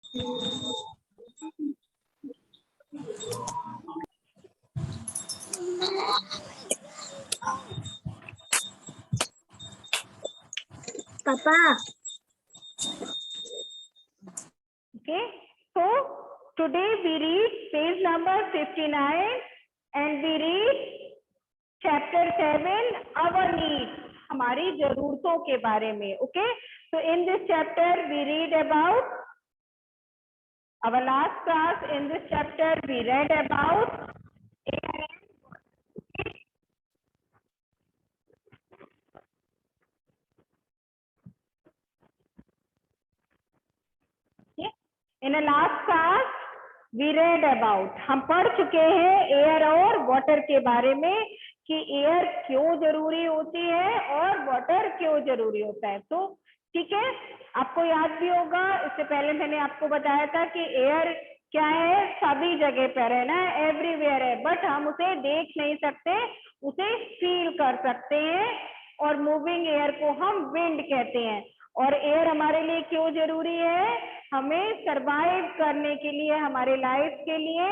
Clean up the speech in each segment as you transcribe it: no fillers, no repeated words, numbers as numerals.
Papa. Okay, so today we read page number 59 and we read chapter 7 our needs, हमारी जरूरतों के बारे में. Okay, so in this chapter we read about our last class. In this chapter we read about in the last class we read about, हम पढ़ चुके हैं air और वाटर के बारे में कि एयर क्यों जरूरी होती है और वाटर क्यों जरूरी होता है. तो ठीक है, आपको याद भी होगा, इससे पहले मैंने आपको बताया था कि एयर क्या है, सभी जगह पर है ना, एवरीवेयर है, बट हम उसे देख नहीं सकते, उसे फील कर सकते हैं. और मूविंग एयर को हम विंड कहते हैं. और एयर हमारे लिए क्यों जरूरी है, हमें सरवाइव करने के लिए, हमारे लाइफ के लिए,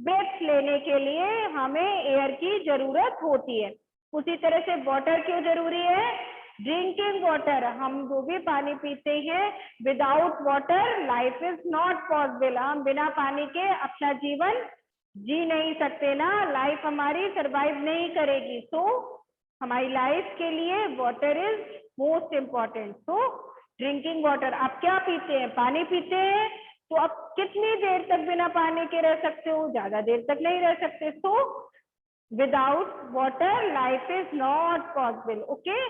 ब्रेथ लेने के लिए हमें एयर की जरूरत होती है. उसी तरह से वाटर क्यों जरूरी है, ड्रिंकिंग वाटर, हम जो भी पानी पीते हैं, without water life is not possible. हम बिना पानी के अपना जीवन जी नहीं सकते ना, लाइफ हमारी सरवाइव नहीं करेगी. तो हमारी लाइफ के लिए वाटर इज मोस्ट इम्पॉर्टेंट. तो ड्रिंकिंग वाटर, आप क्या पीते हैं, पानी पीते हैं, तो आप कितनी देर तक बिना पानी के रह सकते हो, ज्यादा देर तक नहीं रह सकते. तो without water life is not possible. Okay,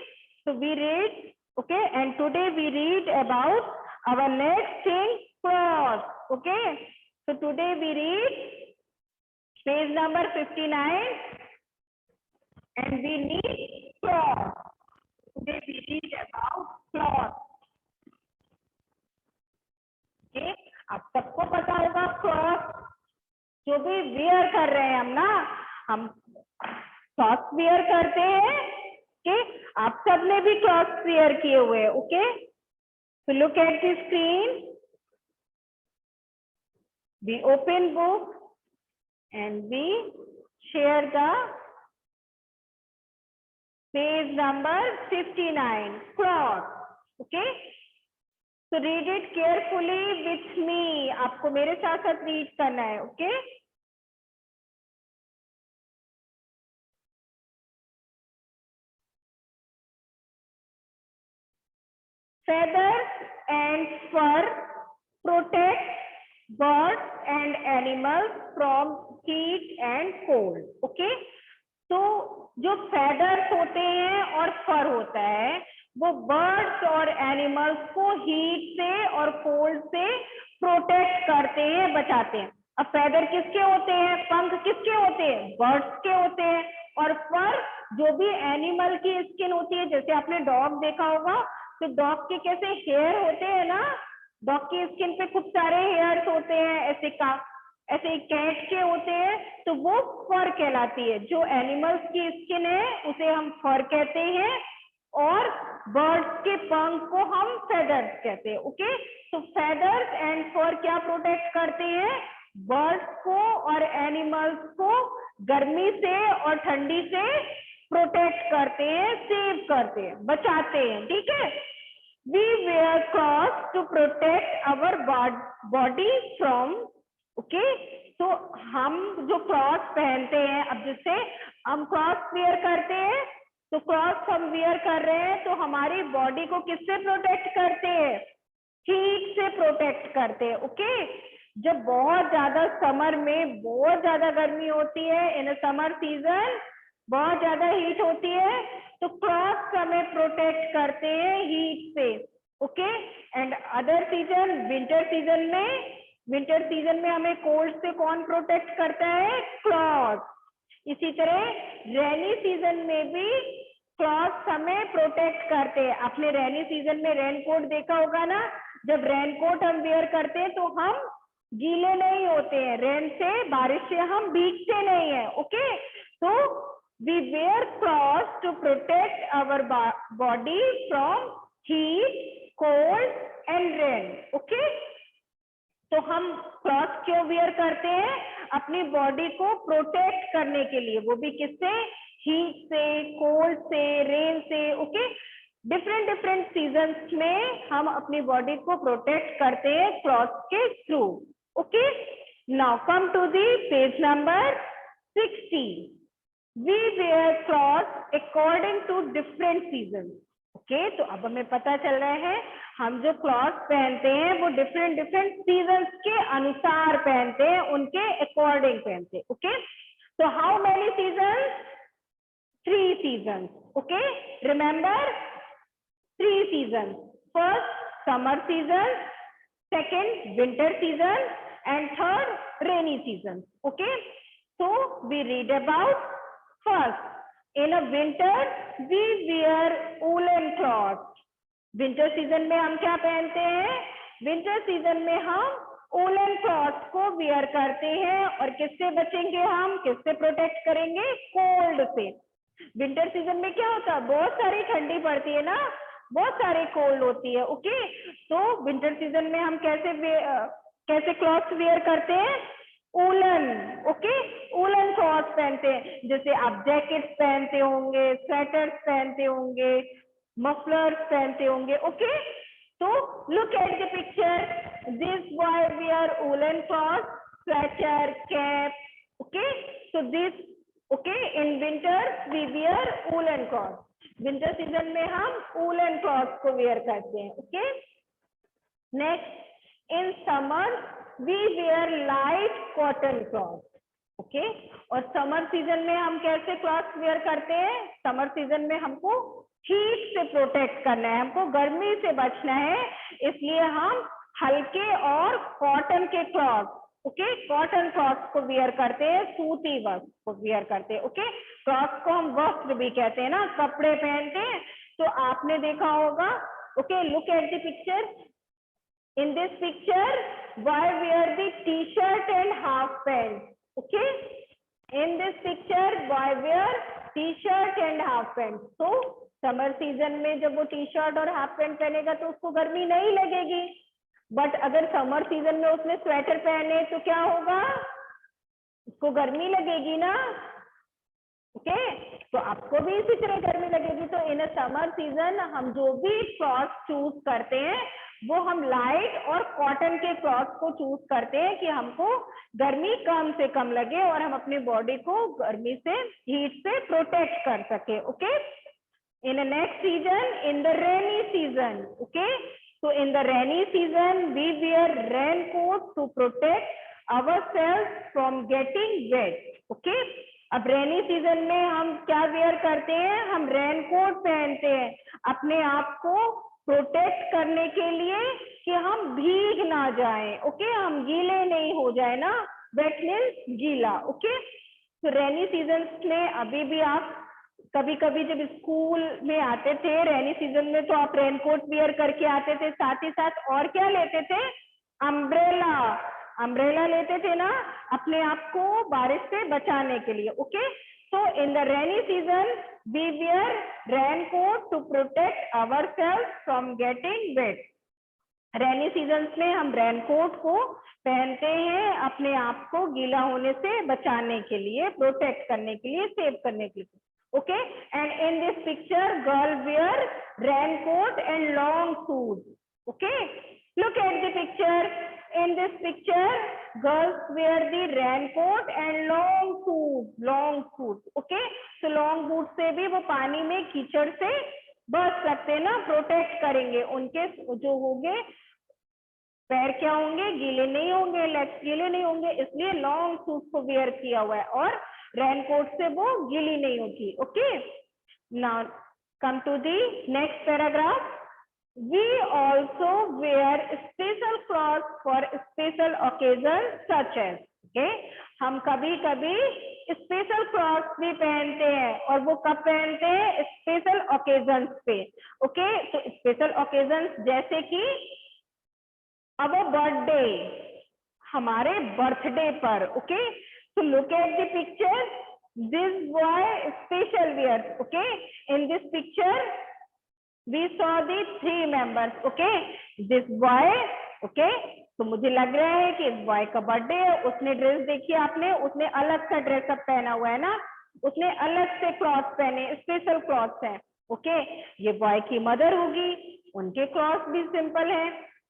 so we read, okay, and today we read about our next thing, cloth. Okay, so today we read page number 59 and we need cloth. Today we read about cloth. Okay, आप सबको पता होगा cloth, जो भी wear कर रहे हैं हम ना, हम cloth wear करते हैं. ओके, आप सबने भी क्लॉथ्स वेयर किए हुए हैं. Okay, so look at the screen, we open book and we share the page number 59, cloth. Okay, so read it carefully with me, आपको मेरे साथ साथ रीड करना है. Okay, feathers and fur protect birds and animals from heat and cold. Okay, तो जो feathers होते हैं और fur होता है, वो birds और animals को heat से और cold से protect करते हैं, बचाते हैं. अब feather किसके होते हैं, पंख किसके होते हैं, birds के होते हैं. और fur जो भी animal की skin होती है, जैसे आपने dog देखा होगा, तो डॉग के कैसे हेयर होते हैं ना, डॉग की स्किन पे खूब सारे हेयर्स होते हैं, ऐसे कैट के होते हैं, तो वो फर कहलाती है. जो एनिमल्स की स्किन है उसे हम फर कहते हैं और बर्ड्स के पंख को हम फेदर्स कहते हैं. ओके, तो फेदर्स एंड फर क्या प्रोटेक्ट करते हैं, बर्ड्स को और एनिमल्स को गर्मी से और ठंडी से प्रोटेक्ट करते हैं, सेव करते हैं, बचाते हैं. ठीक है, we wear cloths to protect our body from. okay, तो हम जो क्लॉथ पहनते हैं, अब जिससे हम क्लॉथ वेयर करते हैं, तो क्लॉथ हम वेयर कर रहे हैं, तो हमारी बॉडी को किससे प्रोटेक्ट करते हैं, हीट से प्रोटेक्ट करते हैं. ओके, जब बहुत ज्यादा समर में बहुत ज्यादा गर्मी होती है, इन समर सीजन बहुत ज्यादा हीट होती है, तो क्लॉथ्स हमें प्रोटेक्ट करते हैं हीट से. Okay, and other season, winter season में हमें कोल्ड से कौन प्रोटेक्ट करता है, क्लॉथ. इसी तरह रेनी सीजन में भी क्लॉथ्स हमें प्रोटेक्ट करते हैं. आपने रेनी सीजन में रेनकोट देखा होगा ना, जब रेनकोट हम वेयर करते हैं तो हम गीले नहीं होते हैं, रेन से, बारिश से हम भीगते नहीं है. ओके, तो we wear clothes to protect our body from heat, cold and rain. Okay, तो हम क्लॉथ क्यों वियर करते हैं? अपनी बॉडी को प्रोटेक्ट करने के लिए, वो भी किससे? हीट से, कोल्ड से, रेन से। ओके, डिफरेंट डिफरेंट सीजन्स में हम अपनी बॉडी को प्रोटेक्ट करते हैं क्लॉथ के थ्रू। Okay, now come to the page number 60। We wear cloth according to different season. Okay, तो अब हमें पता चल रहा है हम जो क्लॉथ पहनते हैं वो डिफरेंट डिफरेंट सीजन्स के अनुसार पहनते हैं, उनके अकॉर्डिंग पहनते हैं। ओके, तो how many seasons? 3 seasons. Okay, remember 3 seasons. First, summer season, second, winter season, and third, rainy season. Okay, so we read about first. In a winter, we wear woolen cloth. Winter season में हम क्या पहनते हैं? Winter season में हम woollen cloth को wear करते हैं। और किससे बचेंगे हम? किससे प्रोटेक्ट करेंगे? कोल्ड से। विंटर सीजन में क्या होता है? बहुत सारी ठंडी पड़ती है ना, बहुत सारी कोल्ड होती है। ओके, तो विंटर सीजन में हम कैसे क्लॉथ वियर करते हैं? वूलन। ओके, वूलन क्लॉथ पहनते हैं। जैसे आप जैकेट्स पहनते होंगे, स्वेटर्स पहनते होंगे, मफलर्स पहनते होंगे। ओके, तो look at the picture, this boy wear woollen cloth, sweater, cap. Okay, so this, okay, in winter we wear woollen cloth. Winter season में हम वूलन क्लॉथ को वियर करते हैं। Okay, next, in summer we wear light cotton cloth. Okay, और summer season में हम कैसे cloth wear करते हैं? समर सीजन में हमको हीट से प्रोटेक्ट करना है, हमको गर्मी से बचना है, इसलिए हम हल्के और कॉटन के क्लॉथ, ओके, कॉटन क्लॉथ को वियर करते हैं, सूती वस्त्र को वियर करते हैं। ओके, क्लॉथ को हम वस्त्र भी कहते हैं ना, कपड़े पहनते हैं। तो आपने देखा होगा, okay, look at the picture. In this picture, boy wear the T shirt and half pant. Okay, in this picture boy wear T shirt and half pant. तो समर सीजन में जब वो टी शर्ट और half pant पहनेगा तो उसको गर्मी नहीं लगेगी, बट अगर समर सीजन में उसने स्वेटर पहने तो क्या होगा? उसको गर्मी लगेगी ना। ओके, तो आपको भी इसी तरह गर्मी लगेगी। तो इन समर सीजन हम जो भी क्लॉथ चूज करते हैं वो हम लाइट और कॉटन के क्लॉथ को चूज करते हैं कि हमको गर्मी कम से कम लगे और हम अपनी बॉडी को गर्मी से, हीट से प्रोटेक्ट कर सके। Okay, in the next season, in the rainy season, okay, so in the rainy season we wear raincoat to protect ourselves from getting wet. Okay, अब रेनी सीजन में हम क्या वेयर करते हैं? हम रेनकोट पहनते हैं अपने आप को प्रोटेक्ट करने के लिए कि हम भीग ना जाएं। ओके, हम गीले नहीं हो जाए ना, वेट मीन्स गीला। ओके, तो रेनी सीजन में अभी भी आप कभी कभी जब स्कूल में आते थे रेनी सीजन में तो आप रेनकोट वियर करके आते थे, साथ ही साथ और क्या लेते थे? अम्ब्रेला, अम्ब्रेला लेते थे ना, अपने आप को बारिश से बचाने के लिए। Okay, so in the rainy season we wear raincoat to protect ourselves from getting wet. Rainy season में हम रेनकोट को पहनते हैं अपने आप को गीला होने से बचाने के लिए, प्रोटेक्ट करने के लिए, सेव करने के लिए। Okay, and in this picture girl wear raincoat and long shoes. Okay, look at the picture. In this picture girls wear the raincoat and long shoes, long shoes. Okay, so long boots से भी वो पानी में कीचड़ से बच सकते हैं ना, प्रोटेक्ट करेंगे, उनके जो होंगे पैर क्या होंगे? गीले नहीं होंगे, लेग्स गीले नहीं होंगे, इसलिए लॉन्ग शूज को वेयर किया हुआ है और रेनकोट से वो गीली नहीं होगी। Okay, now come to the next paragraph. We also wear special cloth for special occasion such as. Okay, हम कभी कभी स्पेशल क्लॉथ भी पहनते हैं और वो कब पहनते हैं? स्पेशल ओकेजन पे। ओके, तो स्पेशल ओकेजन जैसे कि अवर बर्थडे, हमारे बर्थडे पर। Okay, so look at the picture, this boy special wears. Okay, in this picture we saw the 3 members. Okay, this boy, okay, तो मुझे लग रहा है कि इस बॉय का बर्थडे है। उसने ड्रेस देखी आपने, उसने अलग सा ड्रेसअप पहना हुआ है ना, उसने अलग से क्लॉथ पहने, स्पेशल क्लॉथ्स हैं। ओके, ये बॉय की मदर होगी, उनके क्लॉथ भी सिंपल है।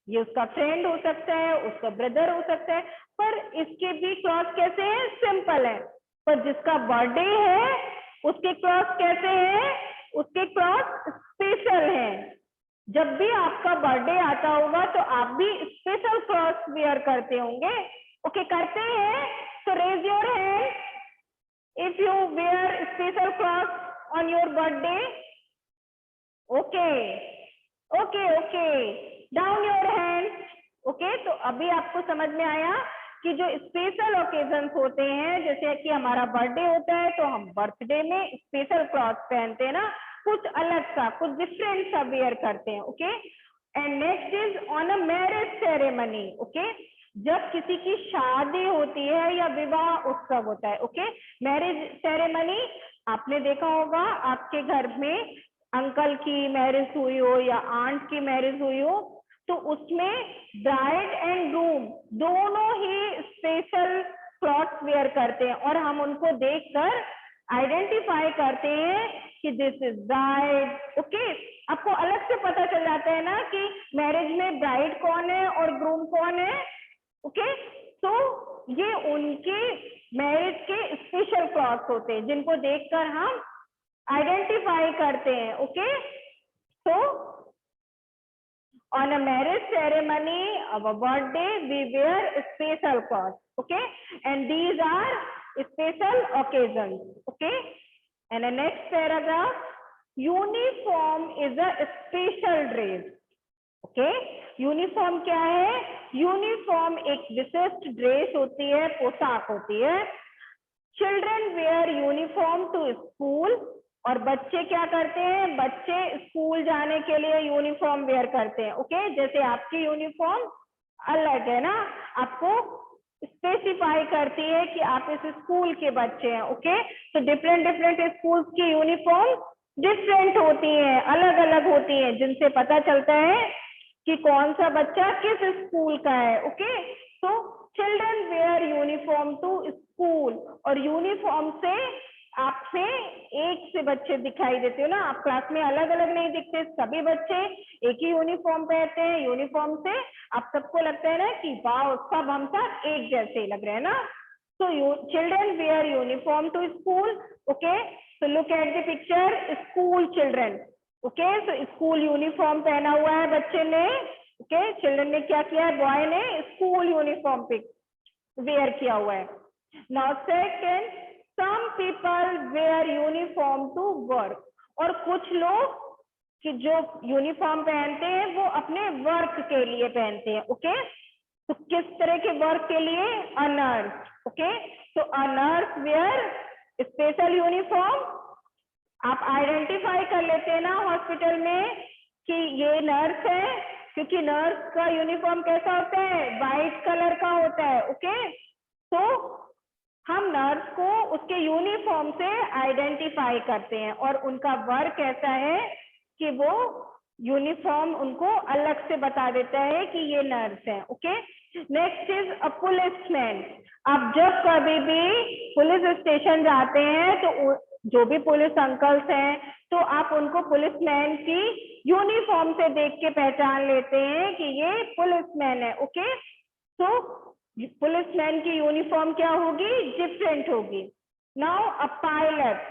ये उसका फ्रेंड हो सकता है, उसका ब्रदर हो सकता है, पर इसके भी क्लॉथ कैसे हैं? सिंपल है। पर जिसका बर्थडे है उसके क्लॉथ कैसे हैं? उसके क्लॉथ स्पेशल हैं। जब भी आपका बर्थडे आता होगा तो आप भी स्पेशल क्लॉथ वेयर करते होंगे। ओके, करते हैं? तो raise your hand if you wear special cloth on your birthday. Okay okay okay, down your hand. Okay, तो अभी आपको समझ में आया कि जो स्पेशल ओकेजन्स होते हैं, जैसे कि हमारा बर्थडे होता है तो हम बर्थडे में स्पेशल क्लॉथ पहनते हैं ना, कुछ अलग सा, कुछ डिफरेंट सा वेयर करते हैं। Okay, and next is on a marriage ceremony. Okay, जब किसी की शादी होती है या विवाह उत्सव होता है। ओके, मैरिज सेरेमनी आपने देखा होगा, आपके घर में अंकल की मैरिज हुई हो या आंट की मैरिज हुई हो, तो उसमें ब्राइड एंड ग्रूम दोनों ही स्पेशल क्लॉथ वेयर करते हैं और हम उनको देखकर आइडेंटिफाई करते हैं कि दिस इज ब्राइड। ओके, आपको अलग से पता चल जाता है ना कि मैरिज में ब्राइड कौन है और ग्रूम कौन है। ओके, तो ये उनके मैरिज के स्पेशल क्लॉथ होते हैं जिनको देखकर हम आइडेंटिफाई करते हैं। Okay, so on a marriage ceremony of a birthday we wear special clothes. Okay, and these are special occasions. Okay, and the next paragraph, uniform is a special dress. Okay, uniform क्या है? Uniform एक विशिष्ट dress होती है, पोशाक होती है। Children wear uniform to school, और बच्चे क्या करते हैं? बच्चे स्कूल जाने के लिए यूनिफॉर्म वेयर करते हैं। ओके, जैसे आपकी यूनिफॉर्म अलग है ना, आपको स्पेसिफाई करती है कि आप इस स्कूल के बच्चे हैं। ओके, तो डिफरेंट डिफरेंट स्कूल्स की यूनिफॉर्म डिफरेंट होती है, अलग अलग होती है, जिनसे पता चलता है कि कौन सा बच्चा किस स्कूल का है। ओके, तो children wear uniform to school, और यूनिफॉर्म से आप में एक से बच्चे दिखाई देते हो ना, आप क्लास में अलग अलग नहीं दिखते, सभी बच्चे एक ही यूनिफॉर्म पहनते हैं। यूनिफॉर्म से आप सबको लगता है ना कि वाह, सब हम सब एक जैसे लग रहे हैं ना। So children wear uniform to school. Okay, so look at the picture, school children. Okay, so school uniform पहना हुआ है बच्चे ने। Okay, children ने क्या किया है? बॉय ने स्कूल यूनिफॉर्म पे वेयर किया हुआ है। Now second, some people wear uniform to work, और कुछ लोग कि जो यूनिफॉर्म पहनते हैं वो अपने वर्क के लिए पहनते हैं। ओके, तो किस तरह के वर्क के लिए? अ नर्स। ओके, तो a nurse wear special uniform. आप आइडेंटिफाई कर लेते हैं ना हॉस्पिटल में कि ये नर्स है, क्योंकि नर्स का यूनिफॉर्म कैसा होता है? वाइट कलर का होता है। ओके, तो हम नर्स को उसके यूनिफॉर्म से आइडेंटिफाई करते हैं और उनका वर्क ऐसा है कि वो यूनिफॉर्म उनको अलग से बता देता है कि ये नर्स है। Okay, next is a policeman. आप जब कभी भी पुलिस स्टेशन जाते हैं तो जो भी पुलिस अंकल्स हैं तो आप उनको पुलिसमैन की यूनिफॉर्म से देख के पहचान लेते हैं कि ये पुलिसमैन है। ओके, तो पुलिसमैन की यूनिफॉर्म क्या होगी? डिफरेंट होगी। नाउ अ पायलट,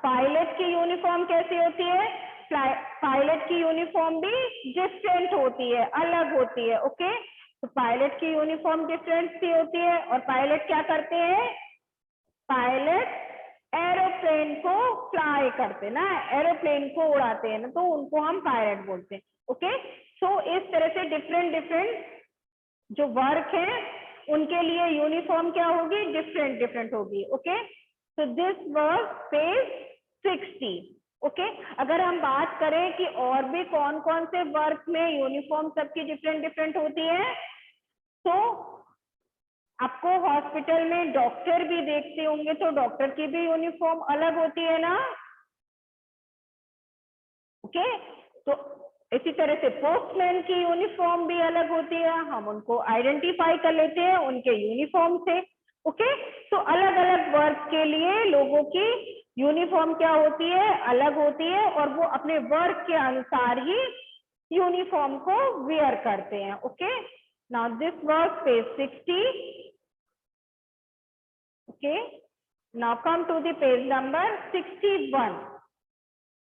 पायलट की यूनिफॉर्म कैसी होती है? पायलट की यूनिफॉर्म भी डिफरेंट होती है, अलग होती है। ओके, तो पायलट की यूनिफॉर्म डिफरेंट सी होती है और पायलट क्या करते हैं? पायलट एरोप्लेन को फ्लाई करते ना, एरोप्लेन को उड़ाते हैं ना, तो उनको हम पायलट बोलते हैं। ओके, सो इस तरह से डिफरेंट डिफरेंट जो वर्क है उनके लिए यूनिफॉर्म क्या होगी? डिफरेंट डिफरेंट होगी। Okay, so this was page 60. Okay, अगर हम बात करें कि और भी कौन कौन से वर्क में यूनिफॉर्म सबकी डिफरेंट डिफरेंट होती है, तो आपको हॉस्पिटल में डॉक्टर भी देखते होंगे तो डॉक्टर की भी यूनिफॉर्म अलग होती है ना। ओके, तो इसी तरह से पोस्टमैन की यूनिफॉर्म भी अलग होती है, हम उनको आइडेंटिफाई कर लेते हैं उनके यूनिफॉर्म से। ओके, तो अलग अलग वर्क के लिए लोगों की यूनिफॉर्म क्या होती है, अलग होती है, और वो अपने वर्क के अनुसार ही यूनिफॉर्म को वेयर करते हैं। Okay, now this was page 60। Okay, now come to the page number 61।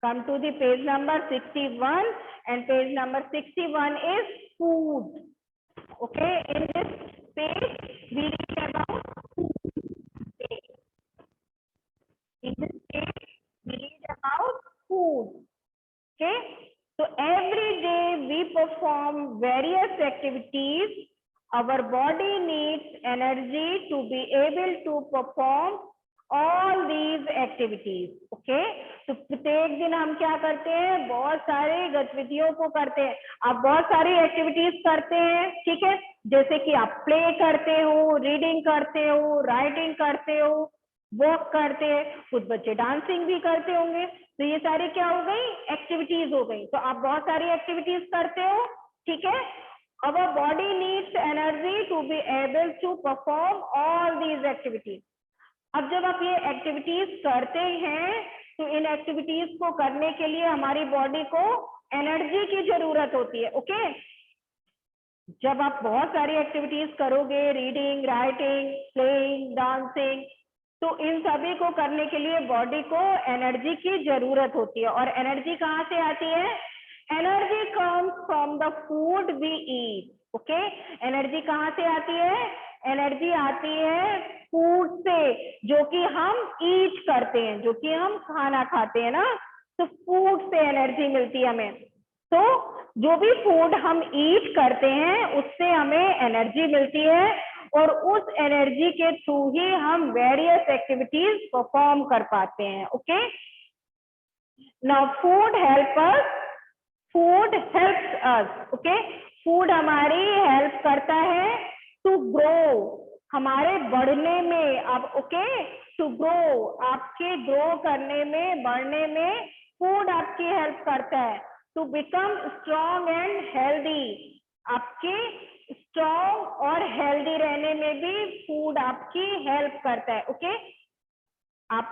Come to the page number 61, and page number 61 is food. Okay, in this page we read about food. In this page we read about food. Okay, so every day we perform various activities. Our body needs energy to be able to perform all these activities. Okay, तो प्रत्येक दिन हम क्या करते हैं, बहुत सारी गतिविधियों को करते हैं। आप बहुत सारी एक्टिविटीज करते हैं, ठीक है, जैसे कि आप प्ले करते हो, रीडिंग करते हो, राइटिंग करते हो, वॉक करते हैं, कुछ बच्चे डांसिंग भी करते होंगे। तो ये सारी क्या हो गई, एक्टिविटीज हो गई। तो आप बहुत सारी एक्टिविटीज करते हो, ठीक है। Our body needs energy to be able to perform all these activities. अब जब आप ये एक्टिविटीज करते हैं तो इन एक्टिविटीज को करने के लिए हमारी बॉडी को एनर्जी की जरूरत होती है। ओके, जब आप बहुत सारी एक्टिविटीज करोगे, रीडिंग, राइटिंग, प्लेइंग, डांसिंग, तो इन सभी को करने के लिए बॉडी को एनर्जी की जरूरत होती है। और एनर्जी कहाँ से आती है, energy comes from the food we eat. Okay, energy कहाँ से आती है, एनर्जी आती है फूड से, जो कि हम ईट करते हैं, जो कि हम खाना खाते हैं ना, तो फूड से एनर्जी मिलती है हमें। तो जो भी फूड हम ईट करते हैं उससे हमें एनर्जी मिलती है, और उस एनर्जी के थ्रू ही हम वेरियस एक्टिविटीज परफॉर्म कर पाते हैं। Okay, now food help us, food helps us. Okay, food हमारी हेल्प करता है टू ग्रो, हमारे बढ़ने में। अब ओके, टू ग्रो, आपके ग्रो करने में, बढ़ने में फूड आपकी हेल्प करता है। To become strong and healthy, आपके स्ट्रॉन्ग और हेल्दी रहने में भी फूड आपकी हेल्प करता है। ओके, आप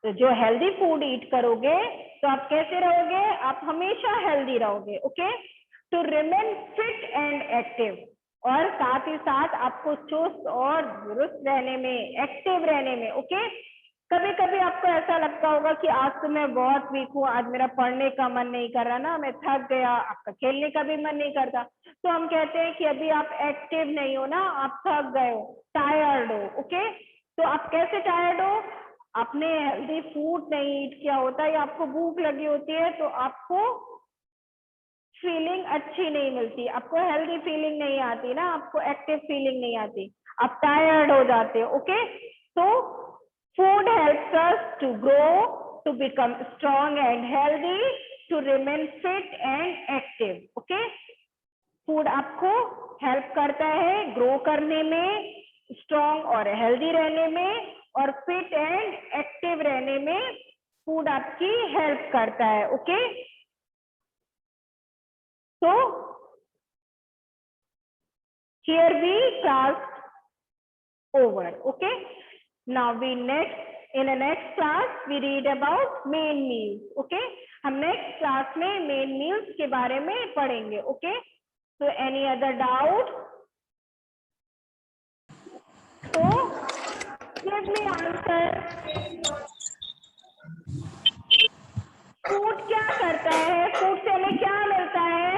जो हेल्दी फूड ईट करोगे तो आप कैसे रहोगे, आप हमेशा हेल्दी रहोगे। Okay, to remain fit and active, और साथ ही साथ आपको चुस्त और दुरुस्त रहने में, एक्टिव रहने में। ओके, कभी कभी आपको ऐसा लगता होगा कि आज तो मैं बहुत वीक हूँ, आज मेरा पढ़ने का मन नहीं कर रहा ना, मैं थक गया, आपका खेलने का भी मन नहीं करता, तो हम कहते हैं कि अभी आप एक्टिव नहीं हो ना, आप थक गए हो, टायर्ड हो। ओके, तो आप कैसे टायर्ड हो, आपने हेल्दी फूड नहीं ईट किया होता, या आपको भूख लगी होती है तो आपको फीलिंग अच्छी नहीं मिलती, आपको हेल्दी फीलिंग नहीं आती ना, आपको एक्टिव फीलिंग नहीं आती, आप टायर्ड हो जाते हो। ओके, तो food helps us to grow, to become strong and healthy, to remain fit and active. Okay, food आपको हेल्प करता है ग्रो करने में, स्ट्रॉन्ग और हेल्दी रहने में, और फिट एंड एक्टिव रहने में फूड आपकी हेल्प करता है। Okay, so here we class over. Okay, now we in the next class we read about main meals. Okay, हम next class में main meals के बारे में पढ़ेंगे। Okay, so any other doubt? So give me answer. Food क्या करता है, food से हमें क्या मिलता है,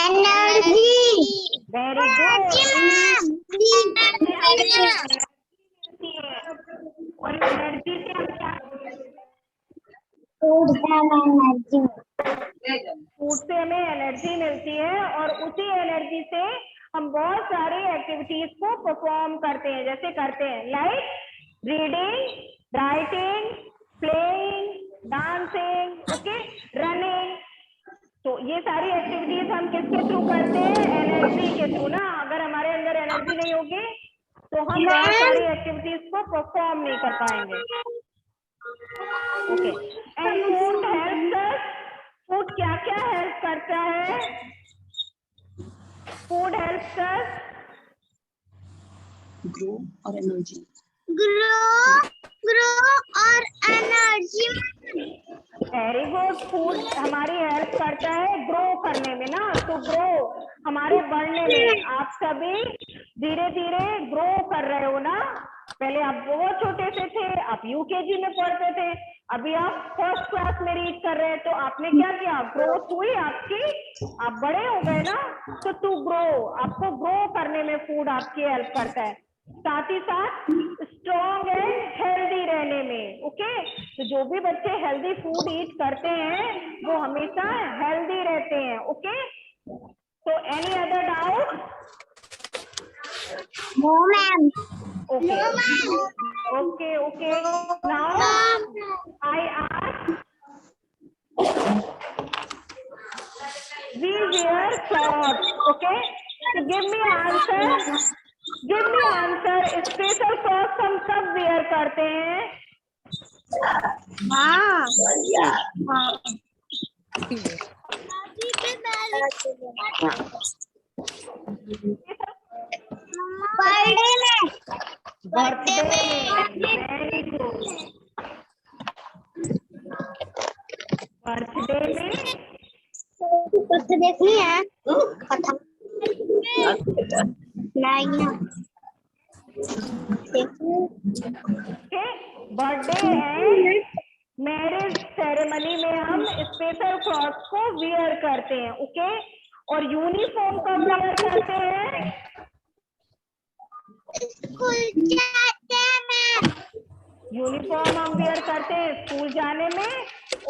एनर्जी। वेरी गुड, और एनर्जी से हम क्या, फूड से हमें एनर्जी मिलती है, और उसी एनर्जी से हम बहुत सारी एक्टिविटीज को परफॉर्म करते हैं। जैसे करते हैं like reading, writing, playing, dancing, okay, running. तो ये सारी एक्टिविटीज हम किसके थ्रू करते हैं, एनर्जी के थ्रू ना। अगर हमारे अंदर एनर्जी नहीं होगी तो हम बहुत सारी एक्टिविटीज को परफॉर्म नहीं कर पाएंगे। Okay, and food helps us, food क्या क्या हेल्प करता है? फूड हेल्प्स अस ग्रो और एनर्जी। ग्रो और एनर्जी। Very good. फूड हमारी हेल्प करता है ग्रो करने में ना, तो ग्रो हमारे बढ़ने में। आप सभी धीरे धीरे ग्रो कर रहे हो ना। पहले आप बहुत छोटे से थे, आप यूकेजी में पढ़ते थे, अभी आप फर्स्ट क्लास में रीच कर रहे हैं, तो आपने क्या किया? ग्रोथ हुई आपकी, आप बड़े हो गए ना। तो टू ग्रो, आपको ग्रो करने में फूड आपकी हेल्प करता है, साथ ही साथ स्ट्रॉन्ग एंड हेल्दी रहने में। ओके, तो जो भी बच्चे हेल्दी फूड ईट करते हैं वो हमेशा हेल्दी रहते हैं। ओके, तो any other doubt? No ma'am. Okay okay okay, now I ask, we wear clothes. Okay, so give me answer, give me answer, special cloth हम कब वेयर करते हैं? हाँ। बर्थडे में। वेरी गुड, बर्थडे में। तो देखनी है खत्म नहीं बर्थडे एंड मैरिज सेरेमनी में हम स्पेशल क्लॉथ को वियर करते हैं। ओके, और यूनिफॉर्म कब वियर करते हैं? स्कूल जाते हैं। यूनिफॉर्म हम वियर करते हैं स्कूल जाने में,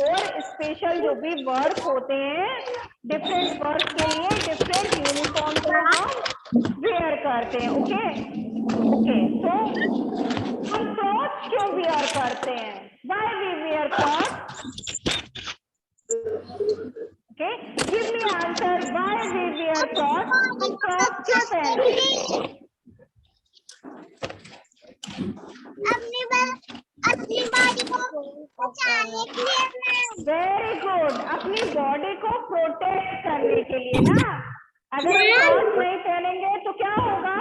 और स्पेशल जो भी वर्क होते हैं, डिफरेंट वर्क के लिए डिफरेंट यूनिफॉर्म को हम वियर करते हैं। ओके ओके, तो हम क्लॉथ क्यों वियर करते हैं? Why we wear cloth? Okay, give me answer, why we wear cloth? हम क्लॉथ क्यों पहनते हैं? अपनी बॉडी को बचाने के लिए। वेरी गुड, अपनी बॉडी को प्रोटेक्ट करने के लिए ना। अगर हम क्लॉथ नहीं पहनेंगे तो क्या होगा?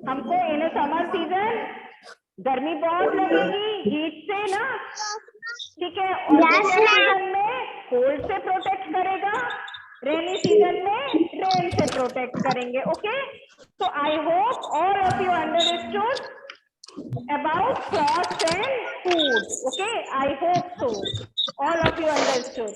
हमको इन समर सीजन गर्मी बहुत लगेगी हीट से ना, ठीक है, और विंटर सीजन में कोल्ड से प्रोटेक्ट करेगा, रेनी सीजन में रेन से प्रोटेक्ट करेंगे। Okay, so I hope all of you understood about clothes and food. Okay, I hope so all of you understood.